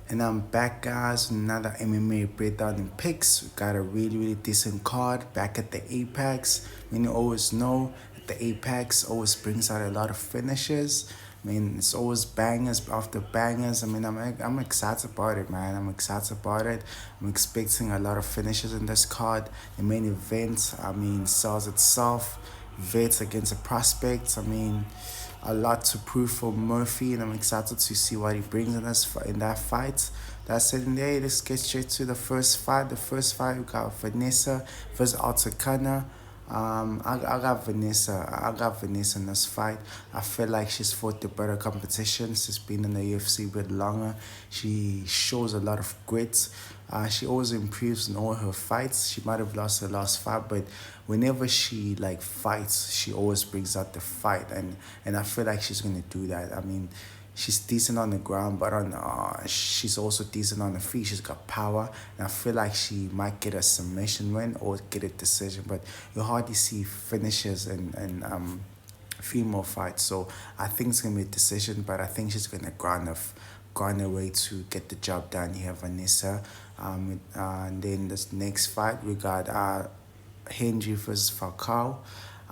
And I'm back, guys, with another MMA breakdown and picks. We got a really decent card back at the Apex. I mean, you always know that the Apex always brings out a lot of finishes. I mean, it's always bangers after bangers. I mean, I'm excited about it, man. I'm excited about it. I'm expecting a lot of finishes in this card. The main event, I mean, sells itself. Vets against the prospects. I mean, a lot to prove for Murphy, and I'm excited to see what he brings in us in that fight. That's it. In there, let's get straight to the first fight. The first fight we got Vanessa versus Altakana. I got Vanessa. I got Vanessa in this fight. I feel like she's fought the better competition. She's been in the UFC a bit longer. She shows a lot of grit. She always improves in all her fights. She might have lost her last fight, but whenever she like fights, she always brings out the fight, and I feel like she's gonna do that. I mean, she's decent on the ground, but on she's also decent on the feet. She's got power, and I feel like she might get a submission win or get a decision, but you hardly see finishes and female fights. So I think it's gonna be a decision, but I think she's gonna grind her way to get the job done here, Vanessa. And then this next fight we got Henry versus Falcao.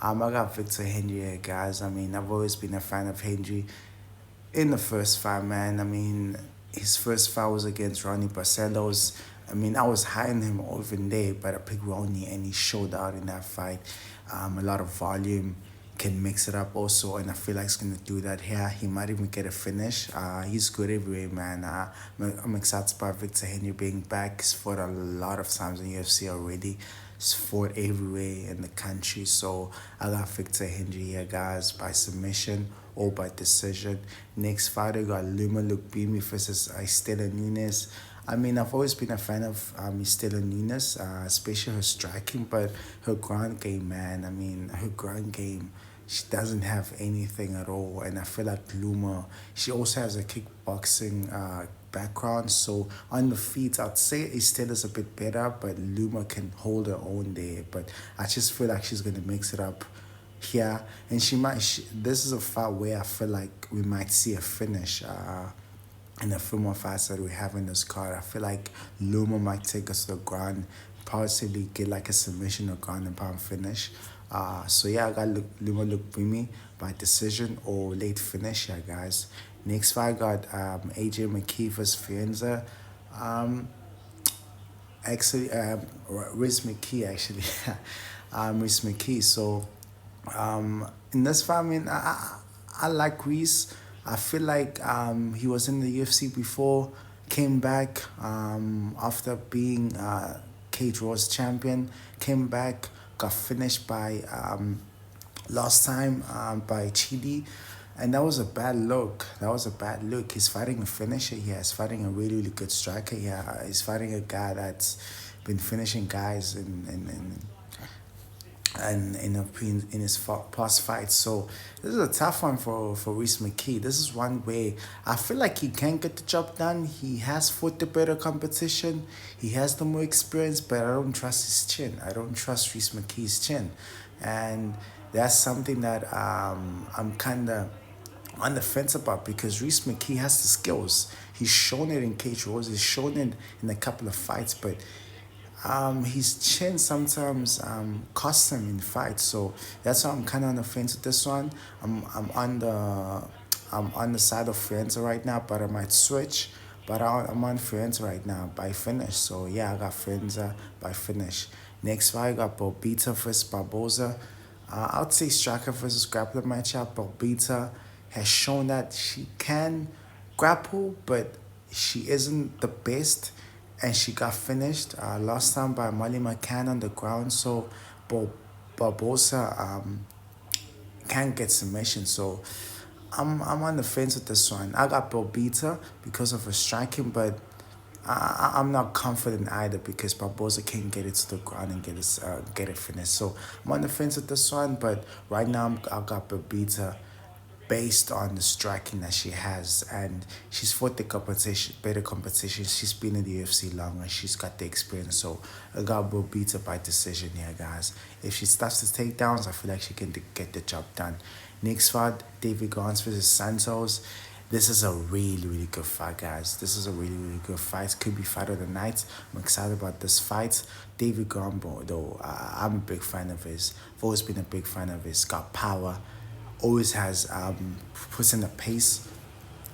I got Victor Henry here, guys. I mean, I've always been a fan of Henry in the first fight, man. I mean, his first fight was against Ronnie Barcelos. I mean, I was high on him even there, but I picked Ronnie and he showed out in that fight. A lot of volume, can mix it up also, and I feel like he's gonna do that here. He might even get a finish. He's good everywhere, man. I'm excited about Victor Henry being back. He's fought a lot of times in UFC already. He's fought everywhere in the country, so I got Victor Henry here, guys, by submission or by decision. Next fighter got Luma Lukbimi versus Estela Nunes. I mean, I've always been a fan of Estela Nunes, especially her striking, but her ground game, man. I mean, her ground game, she doesn't have anything at all. And I feel like Luma, she also has a kickboxing background. So on the feet, I'd say Estela's a bit better, but Luma can hold her own there. But I just feel like she's going to mix it up here. And this is a fight where I feel like we might see a finish. In the few more fights that we have in this card, I feel like Luma might take us to the ground, possibly get like a submission or ground and pound finish. So yeah, I got Luma Lukbimi by decision or late finish here, guys. Next fight, I got AJ McKee versus Fienza. Um, actually, Riz McKee, actually. Riz McKee. So in this fight, I mean, I like Reese. I feel like he was in the UFC before, came back after being Cage Wars champion, came back, got finished by last time by Chidi. And that was a bad look. That was a bad look. He's fighting a finisher here. He's fighting a really good striker here. He's fighting a guy that's been finishing guys in his past fights. So this is a tough one for Reese McKee. This is one where I feel like he can get the job done. He has fought the better competition. He has the more experience, but I don't trust his chin. I don't trust Reese McKee's chin, and that's something that I'm kind of on the fence about because Reese McKee has the skills. He's shown it in Cage Wars. He's shown it in a couple of fights, but his chin sometimes costs him in fights, so that's why I'm kind of on the fence with this one. I'm on the side of Firenze right now, but I might switch. But I'm on Firenze right now by finish. So yeah, I got Firenze by finish. Next fight, I got Bobita versus Barboza. I'd say striker versus grappler matchup. Bobita has shown that she can grapple, but she isn't the best, and she got finished last time by Molly McCann on the ground. So Barbosa can't get submission. So I'm on the fence with this one. I got Bobita because of her striking, but I'm not confident either because Barbosa can't get it to the ground and get it finished. So I'm on the fence with this one, but right now I got Bobita based on the striking that she has, and she's fought the competition, better competition. She's been in the UFC longer. She's got the experience, so I got Will beat her by decision here, guys. If she starts the takedowns, I feel like she can get the job done. Next fight, David Gans versus Santos. This is a really, really good fight, guys. This is a really, really good fight. Could be fight of the night. I'm excited about this fight. David Gumbo, though, I'm a big fan of his. I've always been a big fan of his. Got power. Always has puts in the pace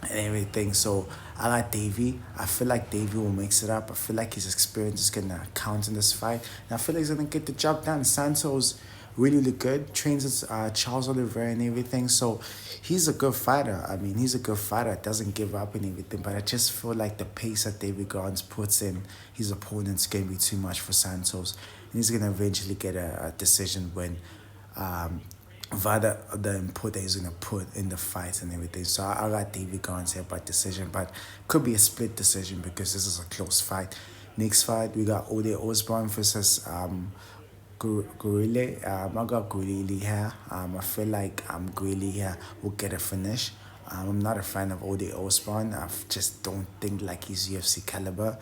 and everything. So I like Davey. I feel like Davey will mix it up. I feel like his experience is gonna count in this fight. And I feel like he's gonna get the job done. Santos really, really good. Trains with Charles Oliveira and everything. So he's a good fighter. I mean, he's a good fighter. Doesn't give up and everything. But I just feel like the pace that David Gardens puts in his opponent's gonna be too much for Santos. And he's gonna eventually get a decision win. Um, via the input that he's gonna put in the fight and everything. So I got David Gans here by decision, but could be a split decision because this is a close fight. Next fight we got Ode Osborne versus Gorilla. I got Gorilla here. I feel like Gorilla here will get a finish. I'm not a fan of Ode Osborne. I just don't think like he's UFC caliber.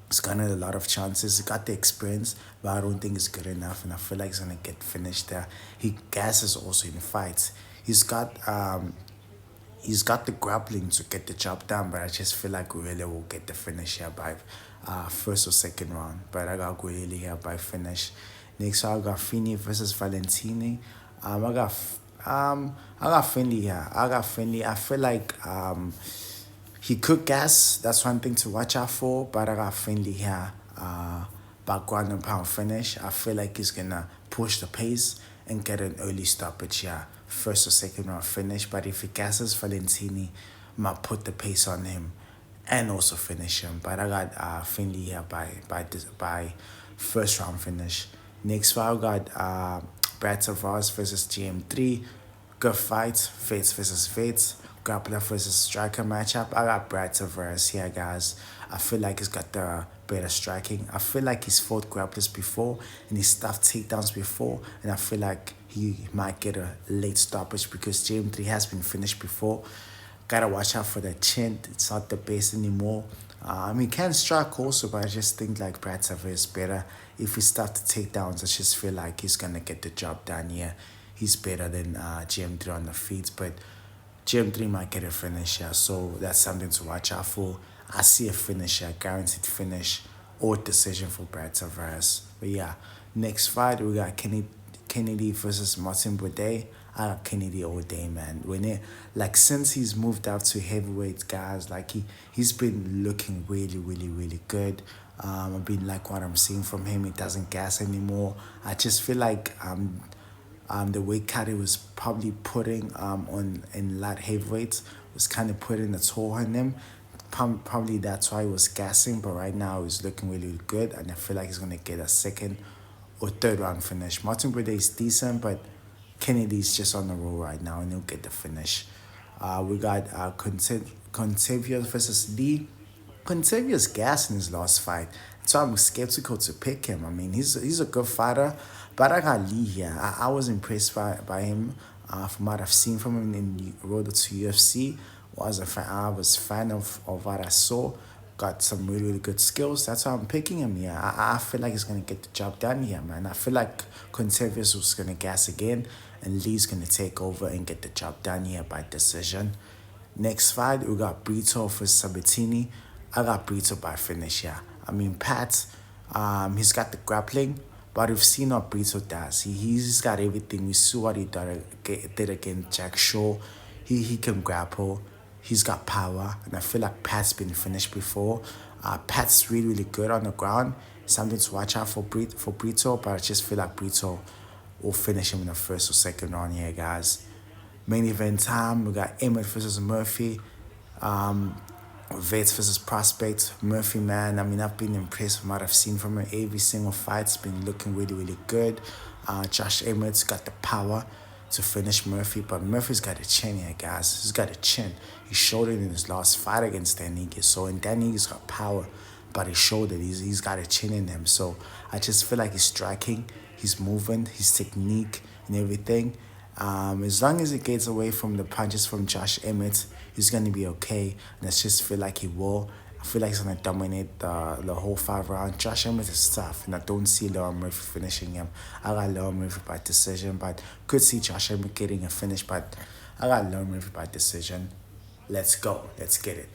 He's gotten a lot of chances. He got the experience, but I don't think it's good enough. And I feel like he's gonna get finished there. He gasses also in fights. He's got the grappling to get the job done, but I just feel like Guerrilla will get the finish here by first or second round. But I got Guerrilla here by finish. Next, I got Fini versus Valentini. I got Finley here. I got Finley. I feel like he could gas. That's one thing to watch out for. But I got Finley here. Background and pound finish. I feel like he's gonna push the pace and get an early stoppage here. First or second round finish. But if he gasses Valentini, might put the pace on him and also finish him. But I got Finley here by first round finish. Next fight, I got Brad Tavares versus GM3. Good fight. Fates versus Fates. Grappler versus striker matchup. I got Brad Tavares here, guys. I feel like he's got the better striking. I feel like he's fought grapplers before and he's stuffed takedowns before. And I feel like he might get a late stoppage because GM3 has been finished before. Gotta watch out for the chin. It's not the best anymore. He can strike also, but I just think like Brad Tavares is better. If he starts to takedowns, I just feel like he's gonna get the job done here. He's better than GM3 on the feet, but GM3 might get a finish here, so that's something to watch out for. I see a finish here, guaranteed finish or decision for Brad Tavares. But yeah, next fight we got Kennedy versus Martin Boudet. I got Kennedy all day, man. Since he's moved up to heavyweight, guys, like he's been looking really, really, really good. I've been like what I'm seeing from him. He doesn't gas anymore. I just feel like the weight cut he was probably putting on in light heavyweights was kind of putting a toll on him. Probably that's why he was gassing, but right now he's looking really, really good, and I feel like he's gonna get a second or third round finish. Martin Boudet is decent, but Kennedy's just on the roll right now, and he'll get the finish. We got Contavious versus Lee. Contavious gas in his last fight, so I'm skeptical to pick him. I mean, he's a good fighter, but I got Lee here. I was impressed by him from what I've seen from him in Road to UFC. I was fan of what I saw. Got some really, really good skills. That's why I'm picking him here. I feel like he's going to get the job done here, man. I feel like Contavious was going to gas again, and Lee's going to take over and get the job done here by decision. Next fight, we got Brito versus Sabatini. I got Brito by finish here. I mean, Pat, he's got the grappling, but we've seen what Brito does. He's got everything. We saw what he did against Jack Shaw. He can grapple. He's got power, and I feel like Pat's been finished before. Pat's really, really good on the ground. Something to watch out for Brito, but I just feel like Brito will finish him in the first or second round here, guys. Main event time, we got Emmett versus Murphy. Vets versus Prospect. Murphy, man, I mean, I've been impressed from what I've seen from him. Every single fight's been looking really, really good. Josh Emmett's got the power to finish Murphy, but Murphy's got a chin here, guys. He's got a chin. He showed it in his last fight against Danigis. So, and Danigis got power, but he showed it. He's got a chin in him. So, I just feel like he's striking, his movement, his technique, and everything. As long as he gets away from the punches from Josh Emmett, he's going to be okay. And I just feel like he will. I feel like he's going to dominate the whole 5 round. Josh Emmett is tough, and I don't see Lerone Murphy finishing him. I got Lerone Murphy by decision, but could see Josh Emmett getting a finish, but I got Lerone Murphy by decision. Let's go. Let's get it.